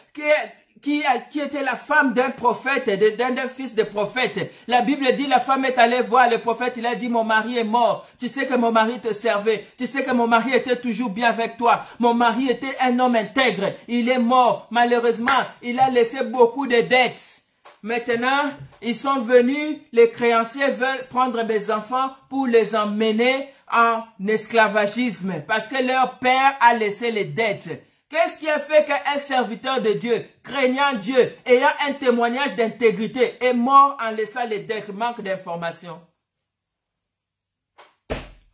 qui était la femme d'un prophète, d'un fils de prophète. La Bible dit, la femme est allée voir le prophète, il a dit, mon mari est mort. Tu sais que mon mari te servait. Tu sais que mon mari était toujours bien avec toi. Mon mari était un homme intègre. Il est mort. Malheureusement, il a laissé beaucoup de dettes. Maintenant, ils sont venus, les créanciers veulent prendre mes enfants pour les emmener en esclavagisme parce que leur père a laissé les dettes. Qu'est-ce qui a fait qu'un serviteur de Dieu, craignant Dieu, ayant un témoignage d'intégrité, est mort en laissant les dettes? Manque d'information.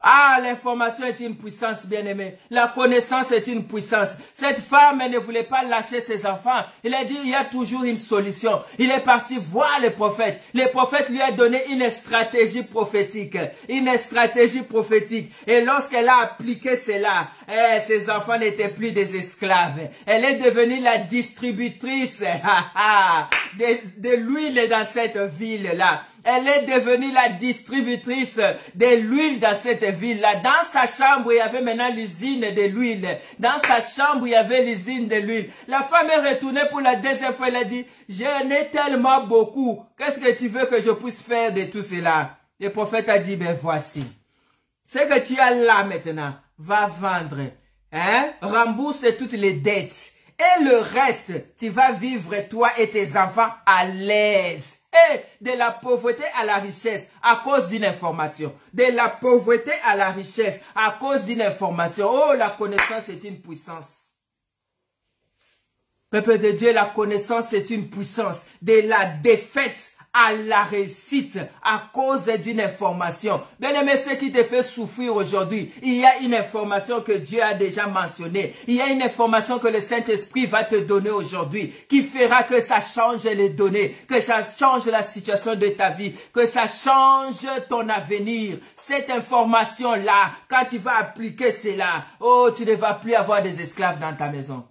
Ah, l'information est une puissance, bien-aimée. La connaissance est une puissance. Cette femme, elle ne voulait pas lâcher ses enfants. Il a dit, il y a toujours une solution. Il est parti voir le prophète. Le prophète lui a donné une stratégie prophétique. Une stratégie prophétique. Et lorsqu'elle a appliqué cela, ses enfants n'étaient plus des esclaves. Elle est devenue la distributrice de l'huile dans cette ville-là. Elle est devenue la distributrice de l'huile dans cette ville-là. Dans sa chambre, il y avait maintenant l'usine de l'huile. Dans sa chambre, il y avait l'usine de l'huile. La femme est retournée pour la deuxième fois. Elle a dit, j'en ai tellement beaucoup. Qu'est-ce que tu veux que je puisse faire de tout cela? Le prophète a dit, ben voici. Ce que tu as là maintenant, va vendre. Rembourse toutes les dettes. Et le reste, tu vas vivre toi et tes enfants à l'aise. Et de la pauvreté à la richesse à cause d'une information. De la pauvreté à la richesse à cause d'une information. Oh, la connaissance est une puissance. Peuple de Dieu, la connaissance est une puissance. De la défaite à la réussite à cause d'une information. Bien-aimé, ce qui te fait souffrir aujourd'hui, il y a une information que Dieu a déjà mentionnée. Il y a une information que le Saint-Esprit va te donner aujourd'hui qui fera que ça change les données, que ça change la situation de ta vie, que ça change ton avenir. Cette information-là, quand tu vas appliquer cela, oh, tu ne vas plus avoir des esclaves dans ta maison.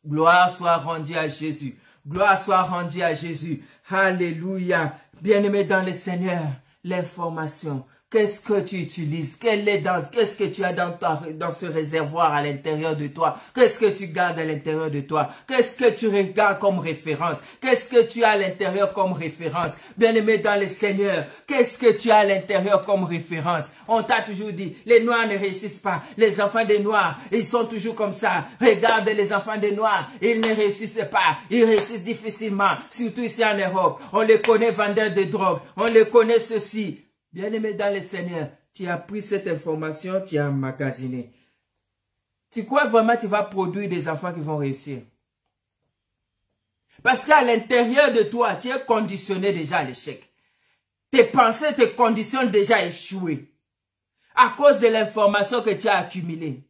Gloire soit rendue à Jésus. Gloire soit rendue à Jésus. Alléluia. Bien-aimé dans le Seigneur, l'information. Qu'est-ce que tu utilises? Qu'est-ce que tu as dans ce réservoir à l'intérieur de toi? Qu'est-ce que tu gardes à l'intérieur de toi? Qu'est-ce que tu regardes comme référence? Qu'est-ce que tu as à l'intérieur comme référence? Bien-aimé dans le Seigneur, qu'est-ce que tu as à l'intérieur comme référence? On t'a toujours dit, les Noirs ne réussissent pas. Les enfants des Noirs, ils sont toujours comme ça. Regarde les enfants des Noirs, ils ne réussissent pas. Ils réussissent difficilement, surtout ici en Europe. On les connaît vendeurs de drogue. On les connaît ceci. Bien-aimé dans le Seigneur, tu as pris cette information, tu as emmagasiné. Tu crois vraiment que tu vas produire des enfants qui vont réussir? Parce qu'à l'intérieur de toi, tu es conditionné déjà à l'échec. Tes pensées te conditionnent déjà à échouer. À cause de l'information que tu as accumulée.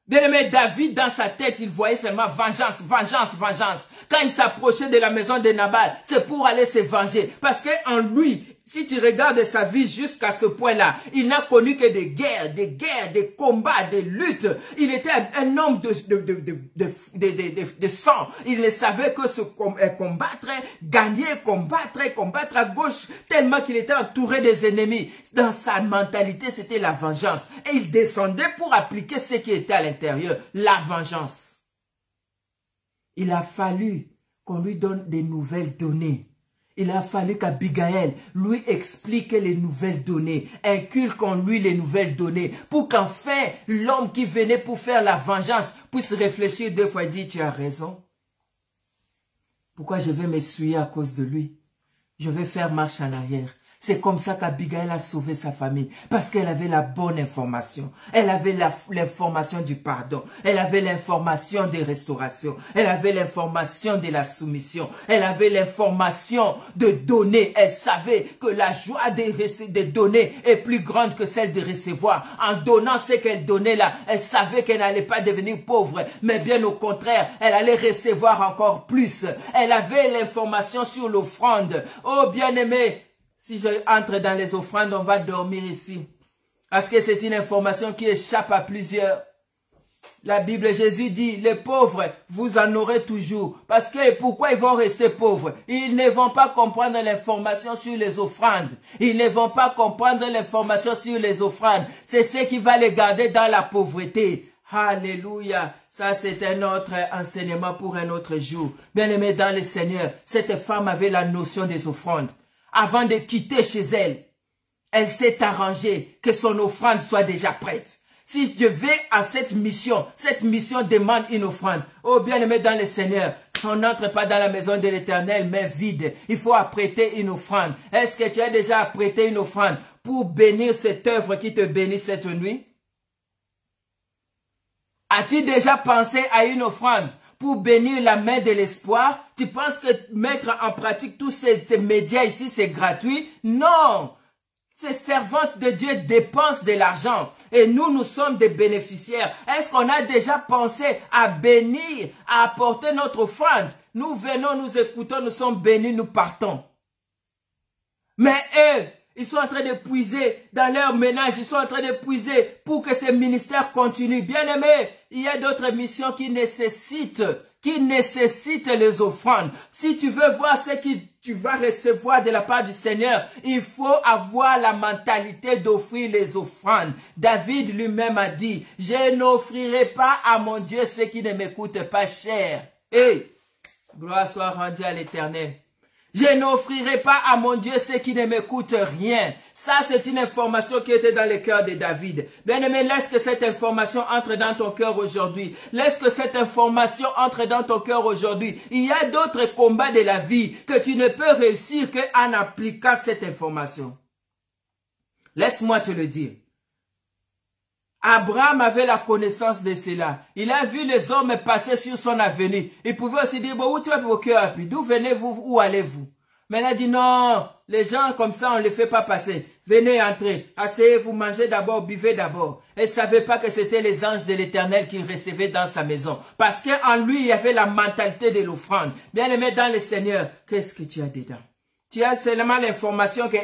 Bien-aimé, David, dans sa tête, il voyait seulement vengeance, vengeance, vengeance. Quand il s'approchait de la maison de Nabal, c'est pour aller se venger. Parce qu'en lui, si tu regardes sa vie jusqu'à ce point-là, il n'a connu que des guerres, des combats, des luttes. Il était un homme de sang. Il ne savait que se combattre, gagner, combattre à gauche, tellement qu'il était entouré des ennemis. Dans sa mentalité, c'était la vengeance. Et il descendait pour appliquer ce qui était à l'intérieur, la vengeance. Il a fallu qu'on lui donne des nouvelles données. Il a fallu qu'Abigail lui explique les nouvelles données, inculque en lui les nouvelles données, pour qu'enfin l'homme qui venait pour faire la vengeance puisse réfléchir deux fois et dire, tu as raison. Pourquoi je vais m'essuyer à cause de lui? Je vais faire marche en arrière. C'est comme ça qu'Abigail a sauvé sa famille. Parce qu'elle avait la bonne information. Elle avait l'information du pardon. Elle avait l'information des restaurations. Elle avait l'information de la soumission. Elle avait l'information de donner. Elle savait que la joie de donner est plus grande que celle de recevoir. En donnant ce qu'elle donnait là, elle savait qu'elle n'allait pas devenir pauvre. Mais bien au contraire, elle allait recevoir encore plus. Elle avait l'information sur l'offrande. Oh bien-aimé, si je entre dans les offrandes, on va dormir ici. Parce que c'est une information qui échappe à plusieurs. La Bible, Jésus dit, les pauvres, vous en aurez toujours. Parce que pourquoi ils vont rester pauvres? Ils ne vont pas comprendre l'information sur les offrandes. Ils ne vont pas comprendre l'information sur les offrandes. C'est ce qui va les garder dans la pauvreté. Alléluia. Ça, c'est un autre enseignement pour un autre jour. Bien-aimés dans le Seigneur, cette femme avait la notion des offrandes. Avant de quitter chez elle, elle s'est arrangée que son offrande soit déjà prête. Si je vais à cette mission demande une offrande. Oh bien-aimé dans le Seigneur, on n'entre pas dans la maison de l'Éternel, mais vide. Il faut apprêter une offrande. Est-ce que tu as déjà apprêté une offrande pour bénir cette œuvre qui te bénit cette nuit? As-tu déjà pensé à une offrande pour bénir la main de l'espoir? Tu penses que mettre en pratique tous ces médias ici, c'est gratuit? Non! Ces servantes de Dieu dépensent de l'argent et nous sommes des bénéficiaires. Est-ce qu'on a déjà pensé à bénir, à apporter notre offrande? Nous venons, nous écoutons, nous sommes bénis, nous partons. Mais eux, ils sont en train de puiser dans leur ménage, ils sont en train de puiser pour que ces ministères continuent. Bien aimés, il y a d'autres missions qui nécessitent les offrandes. Si tu veux voir ce que tu vas recevoir de la part du Seigneur, il faut avoir la mentalité d'offrir les offrandes. David lui-même a dit, je n'offrirai pas à mon Dieu ce qui ne me coûte pas cher. Et gloire soit rendue à l'Éternel. Je n'offrirai pas à mon Dieu ce qui ne me coûte rien. Ça, c'est une information qui était dans le cœur de David. Bien-aimé, laisse que cette information entre dans ton cœur aujourd'hui. Laisse que cette information entre dans ton cœur aujourd'hui. Il y a d'autres combats de la vie que tu ne peux réussir qu'en appliquant cette information. Laisse-moi te le dire. Abraham avait la connaissance de cela. Il a vu les hommes passer sur son avenue. Il pouvait aussi dire, bon, où tu vas vos cœurs? D'où venez-vous? Où allez-vous? Mais il a dit, non, les gens comme ça, on ne les fait pas passer. Venez entrer, asseyez-vous, mangez d'abord, buvez d'abord. Il ne savait pas que c'était les anges de l'Éternel qui recevaient dans sa maison. Parce qu'en lui, il y avait la mentalité de l'offrande. Bien aimé dans le Seigneur, qu'est-ce que tu as dedans? Tu as seulement l'information que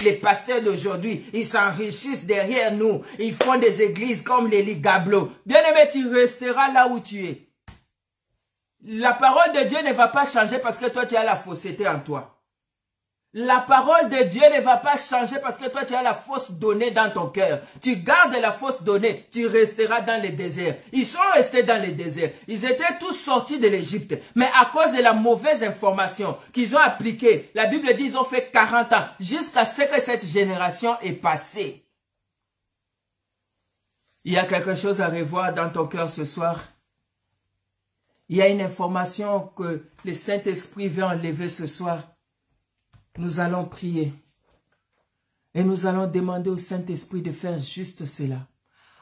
les pasteurs d'aujourd'hui, ils s'enrichissent derrière nous. Ils font des églises comme les Gablo. Bien-aimé, tu resteras là où tu es. La parole de Dieu ne va pas changer parce que toi, tu as la fausseté en toi. La parole de Dieu ne va pas changer parce que toi, tu as la fausse donnée dans ton cœur. Tu gardes la fausse donnée, tu resteras dans le désert. Ils sont restés dans le désert. Ils étaient tous sortis de l'Égypte. Mais à cause de la mauvaise information qu'ils ont appliquée, la Bible dit qu'ils ont fait 40 ans jusqu'à ce que cette génération est passée. Il y a quelque chose à revoir dans ton cœur ce soir. Il y a une information que le Saint-Esprit veut enlever ce soir. Nous allons prier et nous allons demander au Saint-Esprit de faire juste cela.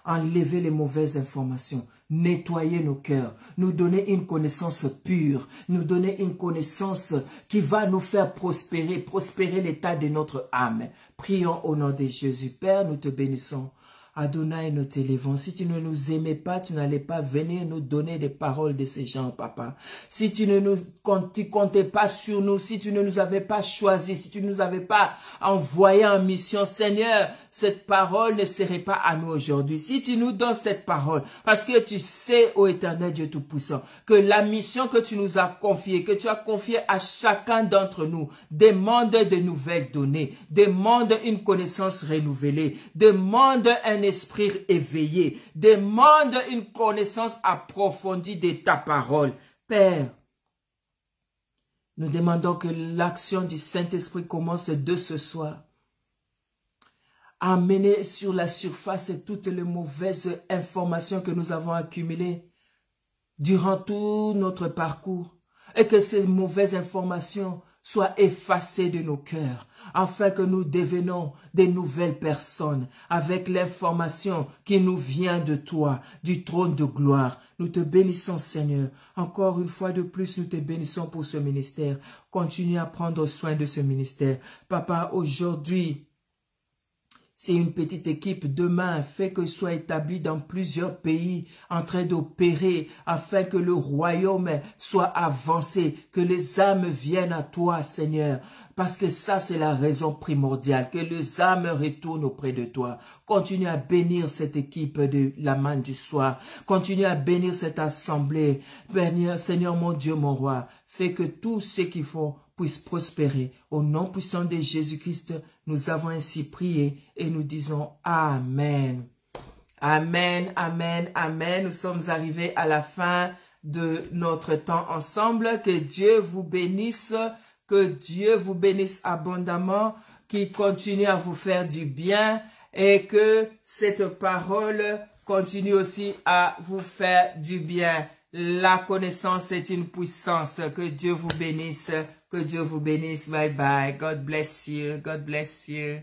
Enlever les mauvaises informations, nettoyer nos cœurs, nous donner une connaissance pure, nous donner une connaissance qui va nous faire prospérer l'état de notre âme. Prions au nom de Jésus. Père, nous te bénissons. Adonai, nous t'élevons. Si tu ne nous aimais pas, tu n'allais pas venir nous donner des paroles de ces gens, papa. Si tu ne comptais pas sur nous, si tu ne nous avais pas choisis, si tu ne nous avais pas envoyés en mission, Seigneur, cette parole ne serait pas à nous aujourd'hui. Si tu nous donnes cette parole, parce que tu sais, ô Éternel Dieu Tout-Puissant, que la mission que tu nous as confiée, que tu as confiée à chacun d'entre nous, demande de nouvelles données, demande une connaissance renouvelée, demande un esprit éveillé, demande une connaissance approfondie de ta parole. Père, nous demandons que l'action du Saint-Esprit commence de ce soir. Amener sur la surface toutes les mauvaises informations que nous avons accumulées durant tout notre parcours. Et que ces mauvaises informations soit effacé de nos cœurs, afin que nous devenons des nouvelles personnes, avec l'information qui nous vient de toi, du trône de gloire. Nous te bénissons, Seigneur. Encore une fois de plus, nous te bénissons pour ce ministère. Continue à prendre soin de ce ministère. Papa, aujourd'hui, c'est une petite équipe demain, fait que soit établie dans plusieurs pays, en train d'opérer, afin que le royaume soit avancé, que les âmes viennent à toi, Seigneur. Parce que ça, c'est la raison primordiale, que les âmes retournent auprès de toi. Continue à bénir cette équipe de la manne du soir. Continue à bénir cette assemblée. Bénir, Seigneur mon Dieu, mon roi. Fais que tous ceux qui font puisse prospérer. Au nom puissant de Jésus-Christ, nous avons ainsi prié et nous disons Amen. Amen, Amen, Amen. Nous sommes arrivés à la fin de notre temps ensemble. Que Dieu vous bénisse, que Dieu vous bénisse abondamment, qu'il continue à vous faire du bien et que cette parole continue aussi à vous faire du bien. La connaissance est une puissance. Que Dieu vous bénisse. Que Dieu vous bénisse. Bye bye. God bless you. God bless you.